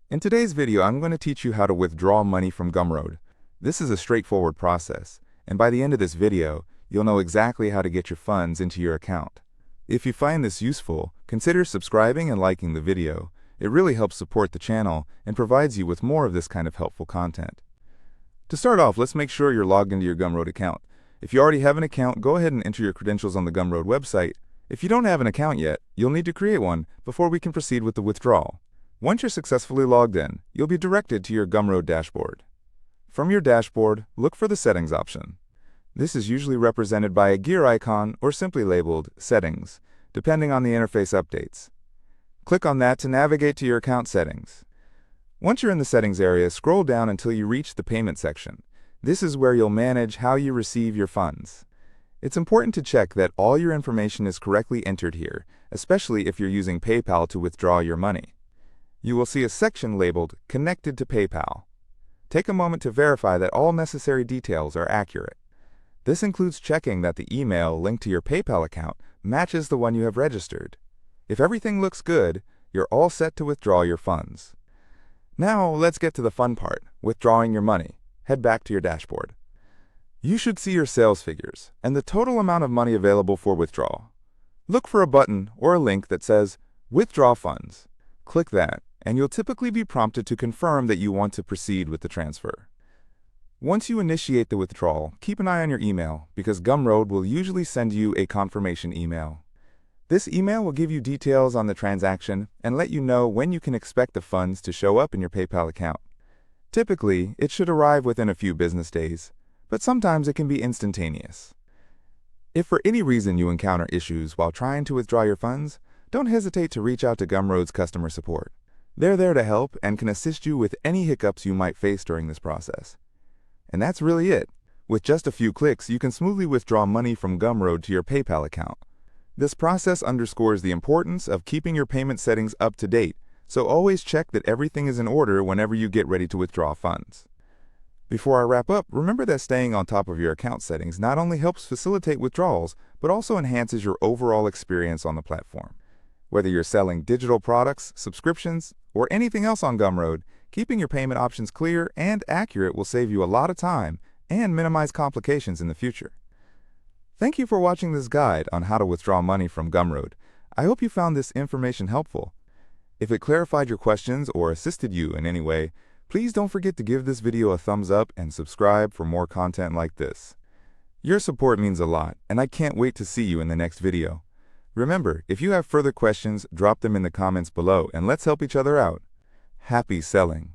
In today's video, I'm going to teach you how to withdraw money from Gumroad. This is a straightforward process, and by the end of this video, you'll know exactly how to get your funds into your account. If you find this useful, consider subscribing and liking the video. It really helps support the channel and provides you with more of this kind of helpful content. To start off, let's make sure you're logged into your Gumroad account. If you already have an account, go ahead and enter your credentials on the Gumroad website. If you don't have an account yet, you'll need to create one before we can proceed with the withdrawal. Once you're successfully logged in, you'll be directed to your Gumroad dashboard. From your dashboard, look for the Settings option. This is usually represented by a gear icon or simply labeled Settings, depending on the interface updates. Click on that to navigate to your account settings. Once you're in the Settings area, scroll down until you reach the Payment section. This is where you'll manage how you receive your funds. It's important to check that all your information is correctly entered here, especially if you're using PayPal to withdraw your money. You will see a section labeled Connected to PayPal. Take a moment to verify that all necessary details are accurate. This includes checking that the email linked to your PayPal account matches the one you have registered. If everything looks good, you're all set to withdraw your funds. Now let's get to the fun part, withdrawing your money. Head back to your dashboard. You should see your sales figures and the total amount of money available for withdrawal. Look for a button or a link that says Withdraw Funds. Click that, and you'll typically be prompted to confirm that you want to proceed with the transfer. Once you initiate the withdrawal, keep an eye on your email because Gumroad will usually send you a confirmation email. This email will give you details on the transaction and let you know when you can expect the funds to show up in your PayPal account. Typically, it should arrive within a few business days, but sometimes it can be instantaneous. If for any reason you encounter issues while trying to withdraw your funds, don't hesitate to reach out to Gumroad's customer support. They're there to help and can assist you with any hiccups you might face during this process. And that's really it. With just a few clicks, you can smoothly withdraw money from Gumroad to your PayPal account. This process underscores the importance of keeping your payment settings up to date, so always check that everything is in order whenever you get ready to withdraw funds. Before I wrap up, remember that staying on top of your account settings not only helps facilitate withdrawals, but also enhances your overall experience on the platform. Whether you're selling digital products, subscriptions, or anything else on Gumroad, keeping your payment options clear and accurate will save you a lot of time and minimize complications in the future. Thank you for watching this guide on how to withdraw money from Gumroad. I hope you found this information helpful. If it clarified your questions or assisted you in any way, please don't forget to give this video a thumbs up and subscribe for more content like this. Your support means a lot, and I can't wait to see you in the next video. Remember, if you have further questions, drop them in the comments below and let's help each other out. Happy selling!